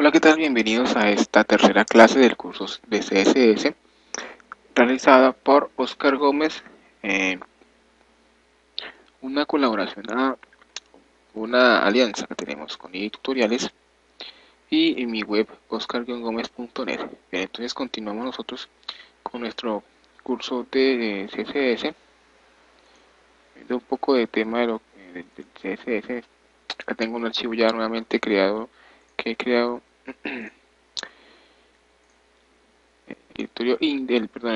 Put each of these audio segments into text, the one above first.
Hola, ¿qué tal? Bienvenidos a esta tercera clase del curso de CSS realizada por Oscar Gómez, una colaboración, una alianza que tenemos con tutoriales y en mi web oscar-gómez.net. Bien, entonces continuamos nosotros con nuestro curso de CSS, viendo un poco de tema del CSS. Acá tengo un archivo ya nuevamente creado, que he creado el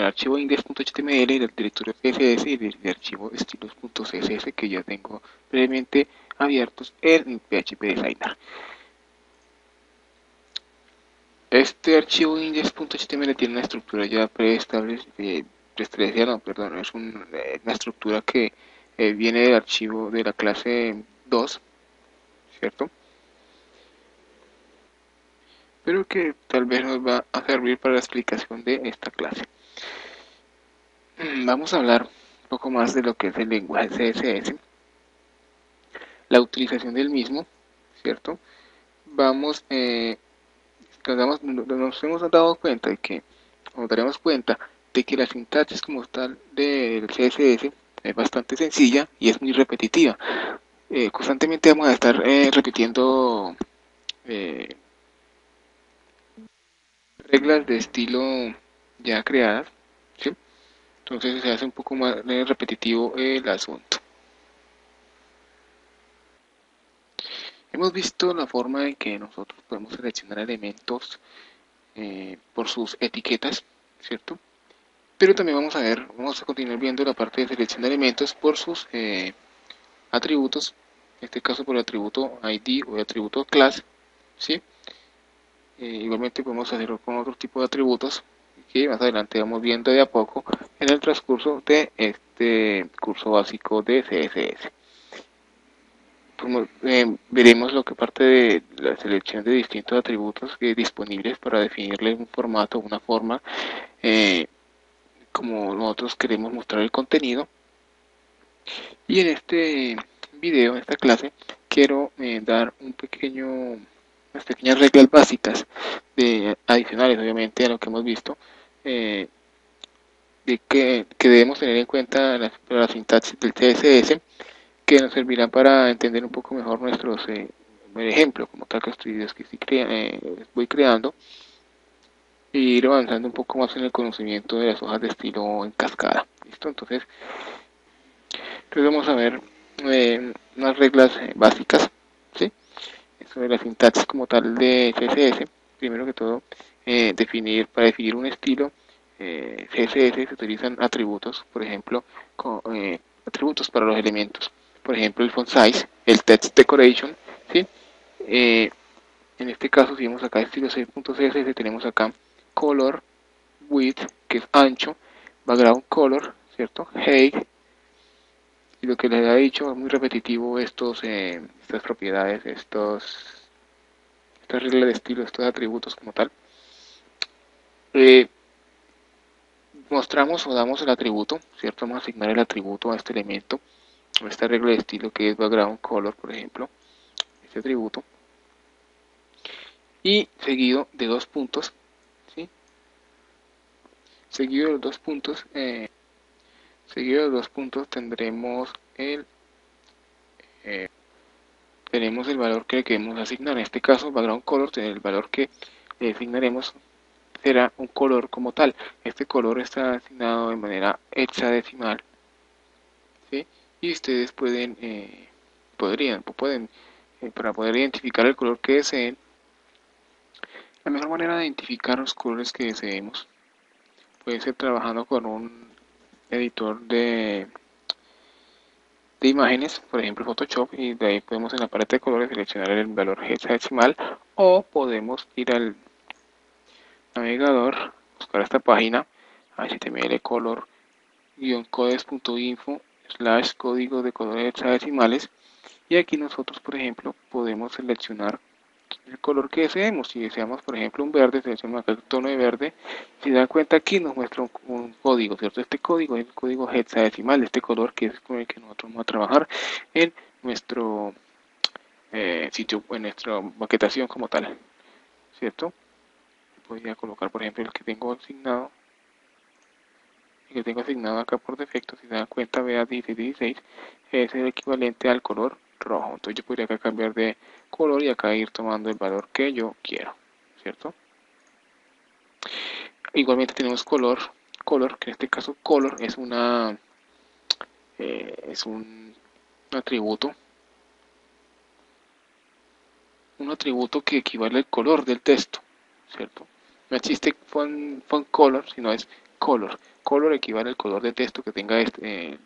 archivo index.html, del directorio CSS y del archivo estilos.css que ya tengo previamente abiertos en PHP Designer. Este archivo index.html tiene una estructura ya preestablecida, no, perdón, es una estructura que viene del archivo de la clase 2, ¿cierto? Pero que tal vez nos va a servir para la explicación de esta clase. Vamos a hablar un poco más de lo que es el lenguaje CSS, la utilización del mismo, ¿cierto? Vamos, nos hemos dado cuenta de que, nos daremos cuenta de que la sintaxis como tal del CSS es bastante sencilla y es muy repetitiva. Constantemente vamos a estar repitiendo eh, reglas de estilo ya creadas, ¿sí? Entonces se hace un poco más repetitivo el asunto. Hemos visto la forma en que nosotros podemos seleccionar elementos por sus etiquetas, ¿cierto? Pero también vamos a continuar viendo la parte de selección de elementos por sus atributos, en este caso por el atributo ID o el atributo class, ¿sí? Igualmente podemos hacerlo con otro tipo de atributos que más adelante vamos viendo de a poco en el transcurso de este curso básico de CSS. Veremos lo que parte de la selección de distintos atributos disponibles para definirle un formato, una forma, eh, como nosotros queremos mostrar el contenido. Y en este video, en esta clase, quiero dar unas pequeñas reglas básicas adicionales, obviamente, a lo que hemos visto, eh, que debemos tener en cuenta la sintaxis del CSS, que nos servirán para entender un poco mejor nuestros ejemplos, como tal que voy creando, e ir avanzando un poco más en el conocimiento de las hojas de estilo en cascada. ¿Listo? Entonces vamos a ver unas reglas básicas, ¿sí? Sobre la sintaxis como tal de CSS. Primero que todo, para definir un estilo CSS se utilizan atributos, por ejemplo, atributos para los elementos. Por ejemplo, el font size, el text decoration, ¿sí? Eh, en este caso, si vemos acá estilo 6.css, tenemos acá color, width, que es ancho, background color, ¿cierto? Height, y lo que les he dicho es muy repetitivo estas propiedades, estas reglas de estilo, estos atributos como tal. Eh, Mostramos o damos el atributo, ¿cierto? Vamos a asignar el atributo a este elemento, a esta regla de estilo que es background color, por ejemplo, este atributo, y seguido de dos puntos, ¿sí? Seguido de los dos puntos, eh, tenemos el valor que le queremos asignar. En este caso, background color, el valor que le asignaremos será un color como tal. Este color está asignado de manera hexadecimal, ¿sí? Y ustedes pueden, para poder identificar el color que deseen, la mejor manera de identificar los colores que deseemos puede ser trabajando con un editor de imágenes, por ejemplo Photoshop, y de ahí podemos en la paleta de colores seleccionar el valor hexadecimal, o podemos ir al navegador, buscar esta página html color-codes.info/código de colores hexadecimales, y aquí nosotros, por ejemplo, podemos seleccionar el color que deseemos. Si deseamos, por ejemplo, un verde, seleccionamos acá el tono de verde. Si se dan cuenta, aquí nos muestra un código, ¿cierto? Este código es el código hexadecimal de este color, que es con el que nosotros vamos a trabajar en nuestro sitio, en nuestra maquetación como tal. ¿cierto? Podría colocar, por ejemplo, el que tengo asignado acá por defecto. Si se dan cuenta, vea 1616 es el equivalente al color rojo. Entonces yo podría acá cambiar de color y acá ir tomando el valor que yo quiero, ¿cierto? Igualmente tenemos color, que en este caso color es es atributo, un atributo que equivale al color del texto, ¿cierto? No existe font color, sino es color. Color equivale al color de texto que tenga del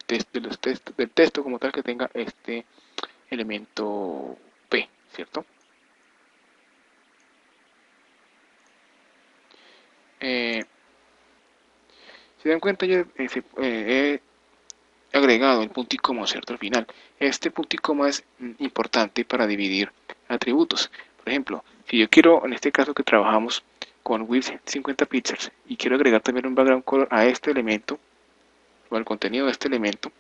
texto como tal que tenga este elemento P, ¿cierto? Eh, si se dan cuenta, yo he agregado el punto y coma, ¿cierto? Al final. Este punto y coma es importante para dividir atributos. Por ejemplo, si yo quiero, en este caso que trabajamos con width 50 píxeles y quiero agregar también un background color a este elemento o al contenido de este elemento,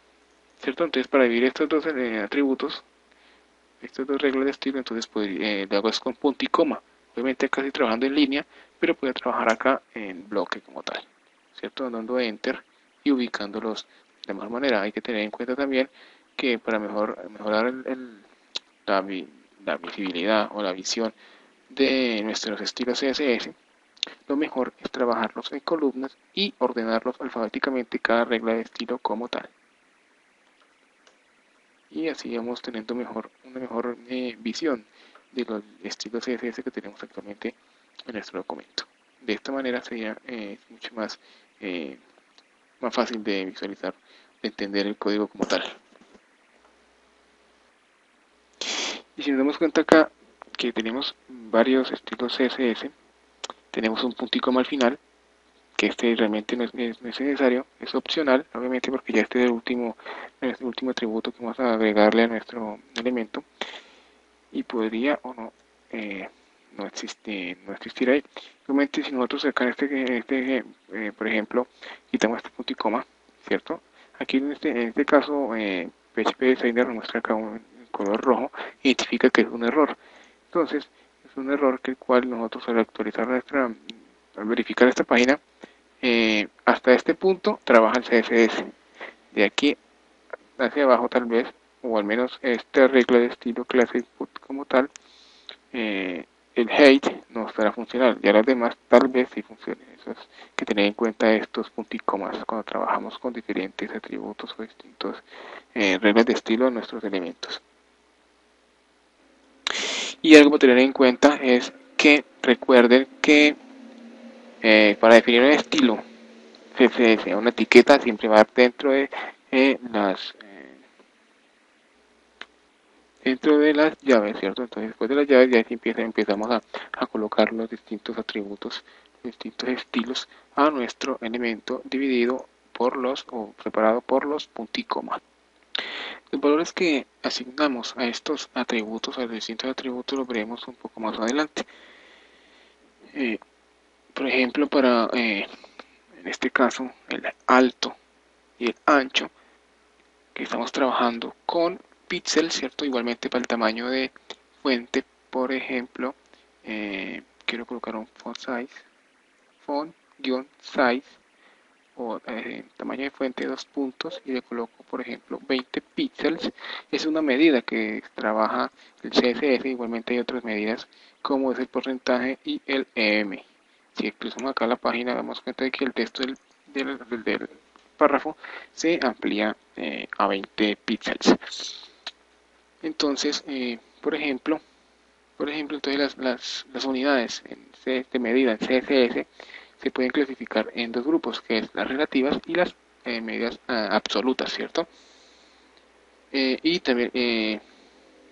¿cierto? Entonces para dividir estos dos atributos, estas dos reglas de estilo, entonces pues, lo hago es con punto y coma. Obviamente acá estoy trabajando en línea, pero puedo trabajar acá en bloque como tal, ¿cierto? Dando enter y ubicándolos de mejor manera. Hay que tener en cuenta también que para mejorar la, la visibilidad o la visión de nuestros estilos CSS, lo mejor es trabajarlos en columnas y ordenarlos alfabéticamente cada regla de estilo como tal. Y así vamos teniendo una mejor visión de los estilos CSS que tenemos actualmente en nuestro documento. De esta manera sería mucho eh, más fácil de visualizar, de entender el código como tal. Y si nos damos cuenta acá que tenemos varios estilos CSS, tenemos un punto y coma al final, que este realmente no es necesario, es opcional, obviamente porque ya este es el último atributo que vamos a agregarle a nuestro elemento y podría o no no existir ahí. Obviamente si nosotros acá por ejemplo, quitamos este punto y coma, ¿cierto? Aquí en este caso PHP Designer nos muestra acá un color rojo, identifica que es un error. Entonces, es un error que el cual nosotros al verificar esta página, hasta este punto trabaja el CSS. De aquí hacia abajo tal vez, o al menos esta regla de estilo clase input como tal, eh, el hate no estará funcional. Ya las demás tal vez sí funcionen. Eso es que tener en cuenta estos punticomas cuando trabajamos con diferentes atributos o distintos reglas de estilo en nuestros elementos. Y algo para tener en cuenta es que recuerden que para definir un estilo CSS, una etiqueta siempre va dentro de las llaves, ¿cierto? Entonces después de las llaves ya empezamos a colocar los distintos atributos, distintos estilos a nuestro elemento dividido por o separado por los punticoma. Los valores que asignamos a estos atributos, a los distintos atributos, los veremos un poco más adelante. Eh, por ejemplo, en este caso, el alto y el ancho, que estamos trabajando con píxeles, ¿cierto? Igualmente para el tamaño de fuente, por ejemplo, quiero colocar un font-size o tamaño de fuente 2 puntos y le coloco, por ejemplo, 20 píxeles. Es una medida que trabaja el CSS, igualmente hay otras medidas como es el porcentaje y el EM. Si cruzamos acá la página, damos cuenta de que el texto del párrafo se amplía a 20 píxeles. Entonces, entonces las unidades de medida en CSS se pueden clasificar en dos grupos, que es las relativas y las medidas absolutas, ¿cierto? Y también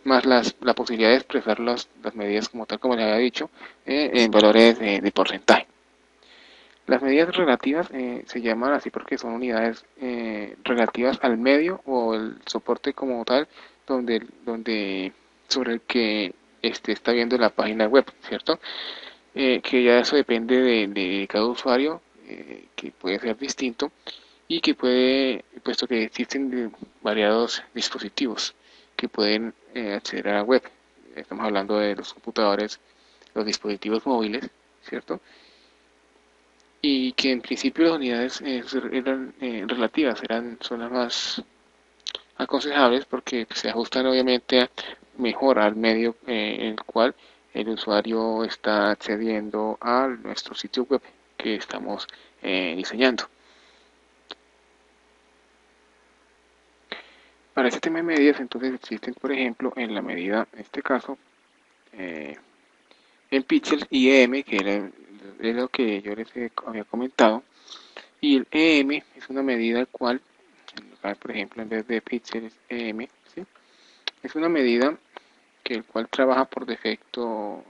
más la posibilidad de expresar las medidas como tal, como les había dicho, en valores de porcentaje. Las medidas relativas se llaman así porque son unidades relativas al medio o el soporte como tal sobre el que está viendo la página web, ¿cierto? Que ya eso depende de cada usuario, que puede ser distinto y que puesto que existen variados dispositivos que pueden acceder a la web. Estamos hablando de los computadores los dispositivos móviles, ¿cierto? Y que en principio las unidades eran relativas, son las más aconsejables porque se ajustan obviamente mejor al medio en el cual el usuario está accediendo a nuestro sitio web que estamos diseñando. Para este tema de medidas, entonces existen, por ejemplo, en la medida, en este caso, en píxeles y EM, que era lo que yo les había comentado. Y el EM es una medida al cual, por ejemplo, en vez de píxeles, EM, ¿sí? Es una medida que el cual trabaja por defecto,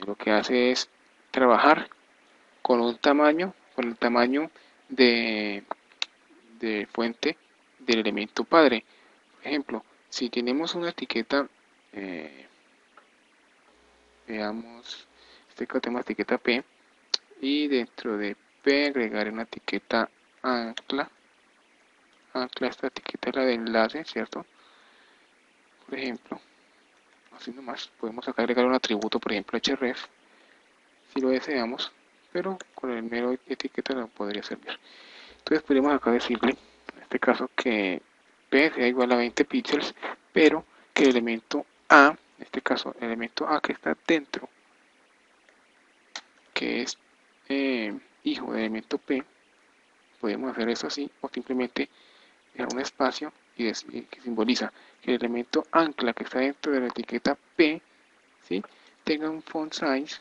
lo que hace es trabajar con un tamaño, con el tamaño de, de fuente del elemento padre. Por ejemplo, si tenemos una etiqueta, eh, veamos, este caso tenemos etiqueta P, y dentro de P agregaré una etiqueta ancla. Ancla, esta etiqueta es la de enlace, ¿cierto? Por ejemplo, así nomás, podemos acá agregar un atributo, por ejemplo, href, si lo deseamos, pero con el mero etiqueta no podría servir. Entonces podríamos acá decirle, en este caso, que P sea igual a 20 píxeles, pero que el elemento A, en este caso, el elemento A que está dentro, que es hijo del elemento P, podemos hacer eso así, o simplemente dejar un espacio y que simboliza que el elemento ancla que está dentro de la etiqueta P, ¿sí?, tenga un font size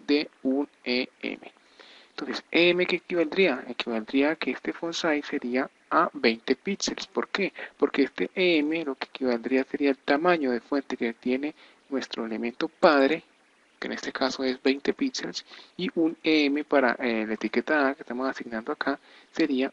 de un EM. Entonces, EM, ¿qué equivaldría? Equivaldría a que este font size sería a 20 píxeles. ¿Por qué? Porque este EM lo que equivaldría sería el tamaño de fuente que tiene nuestro elemento padre, que en este caso es 20 píxeles, y un EM para la etiqueta A que estamos asignando acá sería,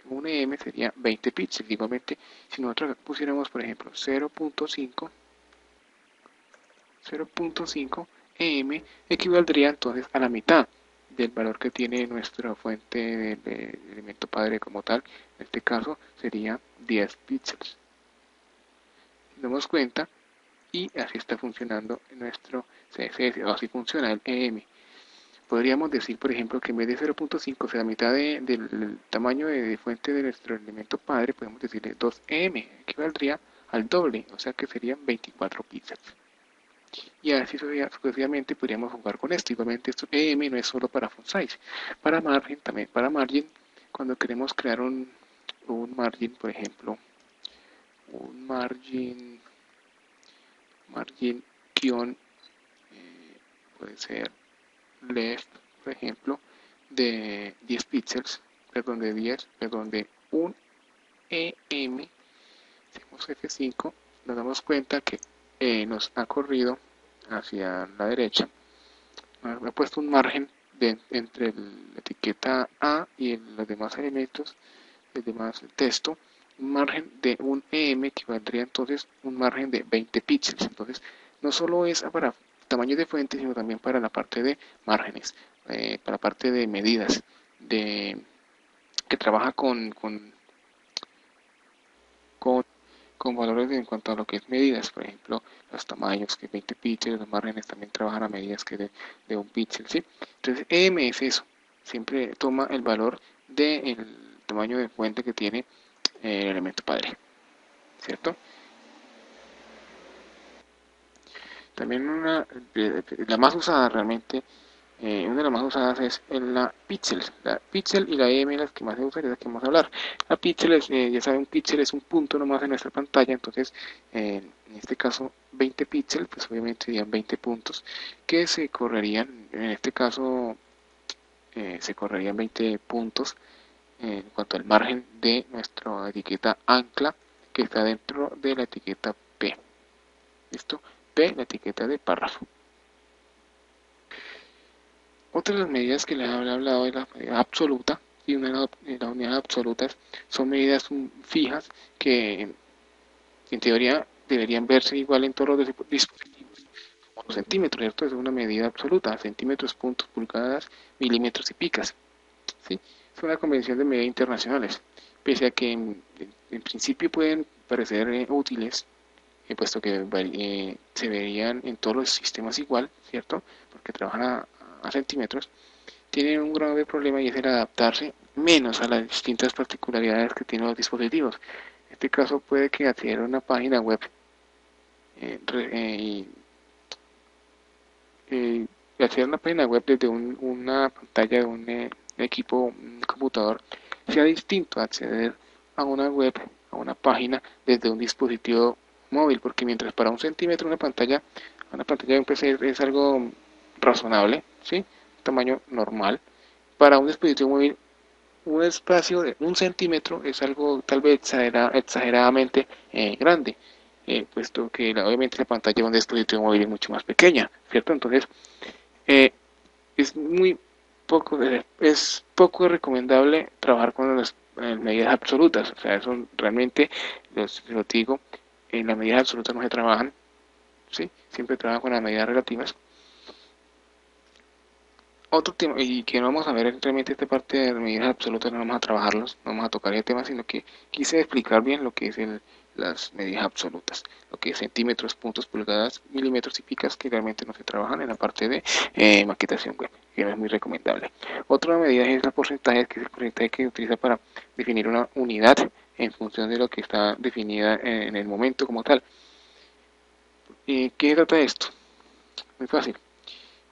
un EM sería 20 píxeles. Igualmente, si nosotros pusiéramos, por ejemplo, 0.5 EM, equivaldría entonces a la mitad del valor que tiene nuestra fuente del elemento padre como tal. En este caso sería 10 píxeles. Nos damos cuenta y así está funcionando nuestro CSS, o así funciona el EM. Podríamos decir, por ejemplo, que en vez de 0.5, o sea, la mitad del tamaño de fuente de nuestro elemento padre, podemos decirle 2EM, equivaldría al doble, o sea que serían 24 píxeles. Y así sucesivamente podríamos jugar con esto. Igualmente, esto EM no es solo para font size, para margen también. Para margin, cuando queremos crear un margin, por ejemplo, un margin guión, puede ser left, por ejemplo, de 10 píxeles, perdón, de 10, perdón, de un EM. Hacemos F5, nos damos cuenta que nos ha corrido hacia la derecha. Me ha puesto un margen entre la etiqueta A y los demás elementos, el demás texto, un margen de un EM que valdría entonces un margen de 20 píxeles. Entonces, no solo es para tamaño de fuente, sino también para la parte de márgenes, para la parte de medidas, que trabaja con valores en cuanto a lo que es medidas, por ejemplo, los tamaños, que 20 píxeles, los márgenes también trabajan a medidas que de un píxel, ¿sí? Entonces, EM es eso, siempre toma el valor del tamaño de fuente que tiene el elemento padre, ¿cierto? También la más usada realmente, una de las más usadas es la pixel. La pixel y la EM las que más se usan y las que vamos a hablar. La pixel es, ya saben, un pixel es un punto nomás en nuestra pantalla, entonces en este caso 20 píxeles, pues obviamente serían 20 puntos que se correrían, en este caso se correrían 20 puntos en cuanto al margen de nuestra etiqueta ancla que está dentro de la etiqueta P. ¿Listo? P, la etiqueta de párrafo. Otra de las medidas que les he hablado es la medida absoluta, y una de las unidades absolutas son medidas fijas que en teoría deberían verse igual en todos los dispositivos, como los centímetros, ¿cierto? Es una medida absoluta, centímetros, puntos, pulgadas, milímetros y picas, ¿sí? Es una convención de medidas internacionales, pese a que en principio pueden parecer útiles puesto que se verían en todos los sistemas igual, ¿cierto? Porque trabajan a centímetros, tienen un grave problema y es el adaptarse menos a las distintas particularidades que tienen los dispositivos. En este caso puede que acceder a una página web y acceder a una página web desde una pantalla de un equipo, un computador, sea distinto a acceder a una web, a una página desde un dispositivo móvil, porque mientras para un centímetro una pantalla de un PC es algo razonable, ¿sí? Un tamaño normal, para un dispositivo móvil un espacio de un centímetro es algo tal vez exageradamente grande, puesto que obviamente la pantalla de un dispositivo móvil es mucho más pequeña, ¿cierto? Entonces, eh, es muy es poco recomendable trabajar con las medidas absolutas, o sea, eso realmente, lo digo, en las medidas absolutas no se trabajan, ¿sí? Siempre trabajan con las medidas relativas. Otro tema, y que no vamos a ver realmente esta parte de medidas absolutas, no vamos a trabajarlos, no vamos a tocar ese tema, sino que quise explicar bien lo que es las medidas absolutas, lo que es centímetros, puntos, pulgadas, milímetros y picas, que realmente no se trabajan en la parte de maquetación web, que no es muy recomendable. Otra medida es el porcentaje, que es el porcentaje que se utiliza para definir una unidad en función de lo que está definida en el momento como tal. ¿Y qué se trata de esto? Muy fácil.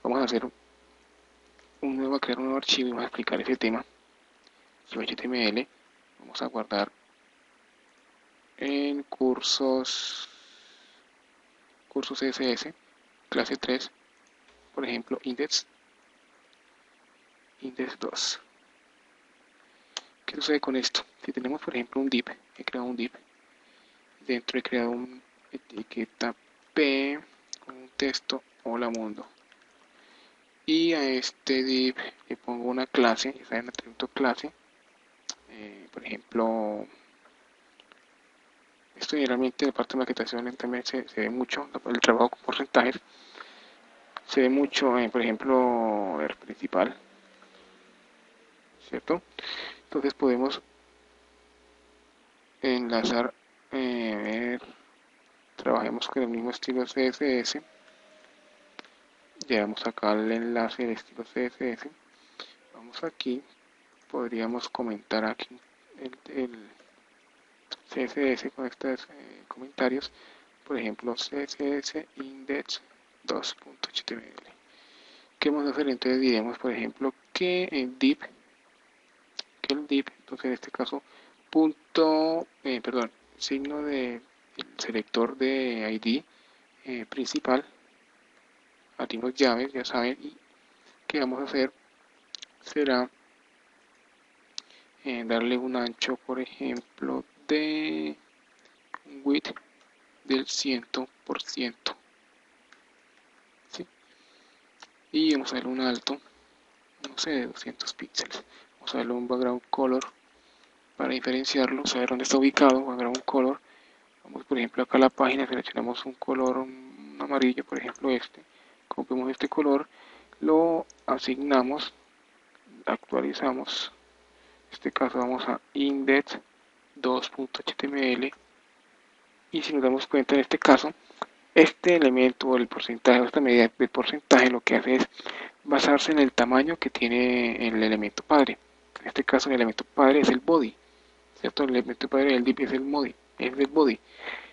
Vamos a hacer crear un nuevo archivo y vamos a explicar ese tema. Su HTML, vamos a guardar en cursos CSS, clase 3, por ejemplo, index 2. ¿Qué sucede con esto? Si tenemos, por ejemplo, un div, he creado un div, dentro he creado una etiqueta P con un texto, hola mundo, y a este div le pongo una clase, ya saben, atributo clase, por ejemplo, esto generalmente en la parte de maquetación también se ve mucho, el trabajo con porcentajes, se ve mucho, por ejemplo, el principal, ¿cierto? Entonces podemos enlazar, trabajemos con el mismo estilo CSS, llevamos acá el enlace del estilo CSS, vamos aquí, podríamos comentar aquí el CSS con estos comentarios, por ejemplo CSS index 2.html. ¿Qué vamos a hacer? Entonces diremos, por ejemplo, que el div, entonces en este caso, signo de el selector de ID principal, abrimos llaves, ya saben, y que vamos a hacer será darle un ancho, por ejemplo, de width del 100%, ¿sí? Y vamos a darle un alto, no sé, de 200 píxeles. Vamos a darle un background color para diferenciarlo, saber dónde está ubicado, background color. Vamos, por ejemplo, acá a la página, seleccionamos un color, un amarillo, por ejemplo este. Copiamos este color, lo asignamos, actualizamos. En este caso vamos a index 2.html y si nos damos cuenta en este caso, este elemento o el porcentaje o esta medida de porcentaje lo que hace es basarse en el tamaño que tiene el elemento padre. En este caso el elemento padre es el body, ¿cierto? El elemento padre del div es el body. En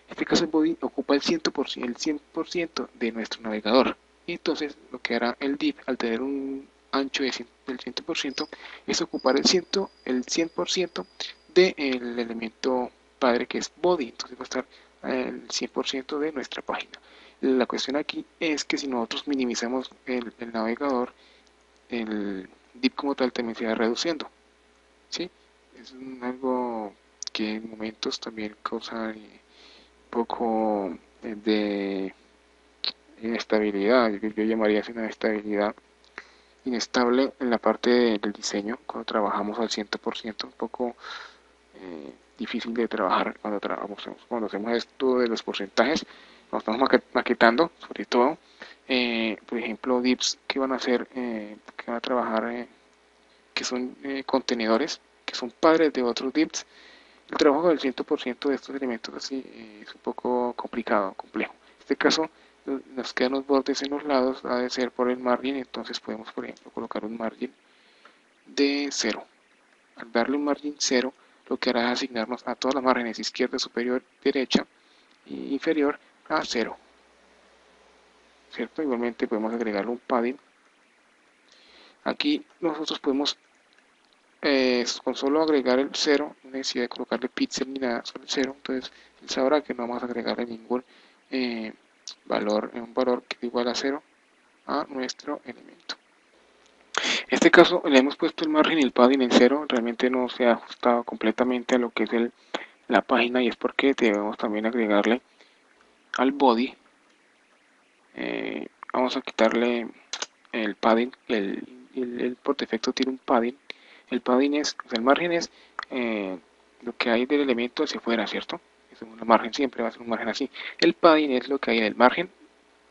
este caso el body ocupa el 100% de nuestro navegador. Y entonces lo que hará el div al tener un ancho del 100% es ocupar el 100% del elemento padre que es body. Entonces va a estar el 100% de nuestra página. La cuestión aquí es que si nosotros minimizamos el navegador, el div como tal también se va reduciendo, ¿sí? Es algo que en momentos también causa poco de inestabilidad, yo llamaría así una inestabilidad inestable en la parte del diseño, cuando trabajamos al 100%, un poco difícil de trabajar cuando hacemos esto de los porcentajes, cuando estamos maquetando, sobre todo, por ejemplo, divs que van a hacer, que van a trabajar, que son contenedores, que son padres de otros divs, El trabajo del 100% de estos elementos así es un poco complicado, complejo. En este caso nos quedan los bordes en los lados, ha de ser por el margen, entonces podemos por ejemplo colocar un margen de 0. Al darle un margen 0, lo que hará es asignarnos a todas las márgenes izquierda, superior, derecha e inferior a 0. ¿Cierto? Igualmente podemos agregarle un padding. Aquí nosotros podemos con solo agregar el 0, no necesidad de colocarle píxel ni nada, solo el 0, entonces él sabrá que no vamos a agregarle ningún eh, valor, un valor que es igual a 0 a nuestro elemento. En este caso le hemos puesto el margen y el padding en 0, realmente no se ha ajustado completamente a lo que es la página y es porque debemos también agregarle al body, vamos a quitarle el padding, por defecto tiene un padding. El padding es, o sea, el margen es lo que hay del elemento hacia afuera, ¿cierto? Es un margen, siempre va a ser un margen así. El padding es lo que hay en el margen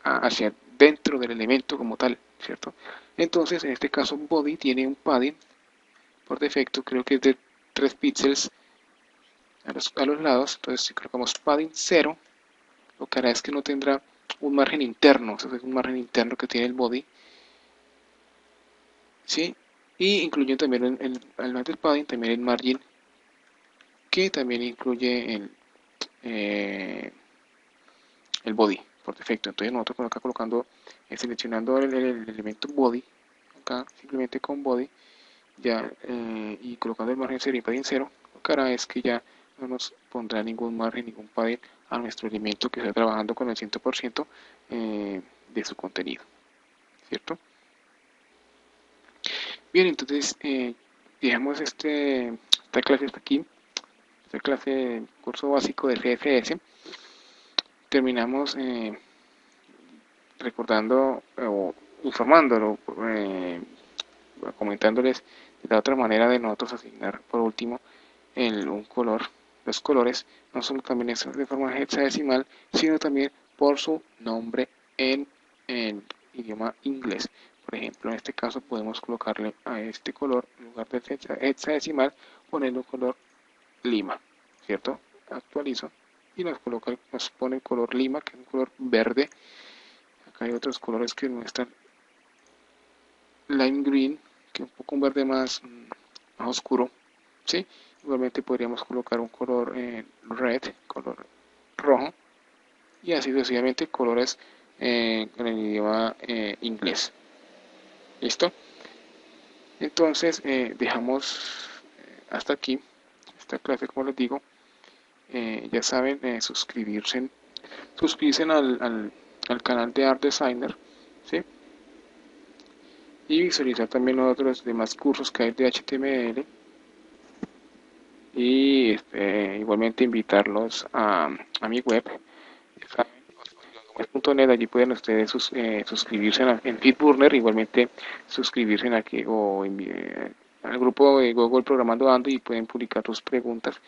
hacia dentro del elemento como tal, ¿cierto? Entonces, en este caso, body tiene un padding por defecto, creo que es de 3 píxeles a los lados. Entonces, si colocamos padding 0, lo que hará es que no tendrá un margen interno, o sea, es un margen interno que tiene el body, ¿sí? Y incluye también además del padding, también el margin, que también incluye el body por defecto. Entonces nosotros acá colocando, seleccionando el elemento body, acá simplemente con body, ya, y colocando el margen 0 y padding 0, lo que hará es que ya no nos pondrá ningún margen, ningún padding a nuestro elemento que está trabajando con el 100% de su contenido, ¿cierto? Bien, entonces dejamos esta clase hasta aquí, esta clase de curso básico de CSS. Terminamos recordando o informándolo, comentándoles de la otra manera de nosotros asignar por último un color, los colores, no solo también es de forma hexadecimal, sino también por su nombre en idioma inglés. Por ejemplo, en este caso podemos colocarle a este color, en lugar de hexadecimal, ponerle un color lima, ¿cierto? Actualizo y nos pone el color lima, que es un color verde. Acá hay otros colores que muestran lime green, que es un poco un verde más oscuro, ¿sí? Igualmente podríamos colocar un color red, color rojo, y así sucesivamente colores en el idioma inglés. ¿Listo? Entonces dejamos hasta aquí esta clase, como les digo. Ya saben, suscribirse al canal de Art Designer, ¿sí? Y visualizar también los otros demás cursos que hay de HTML. Y igualmente invitarlos a mi web, .net. Allí pueden ustedes suscribirse en FeedBurner, igualmente suscribirse aquí o al grupo de Google Programando Ando y pueden publicar sus preguntas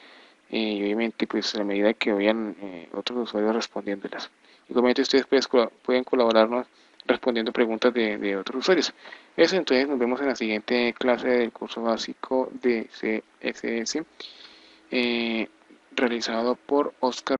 y obviamente pues a medida que vayan otros usuarios respondiéndolas. Igualmente ustedes pueden colaborarnos respondiendo preguntas de otros usuarios. Eso, entonces nos vemos en la siguiente clase del curso básico de CSS realizado por Oscar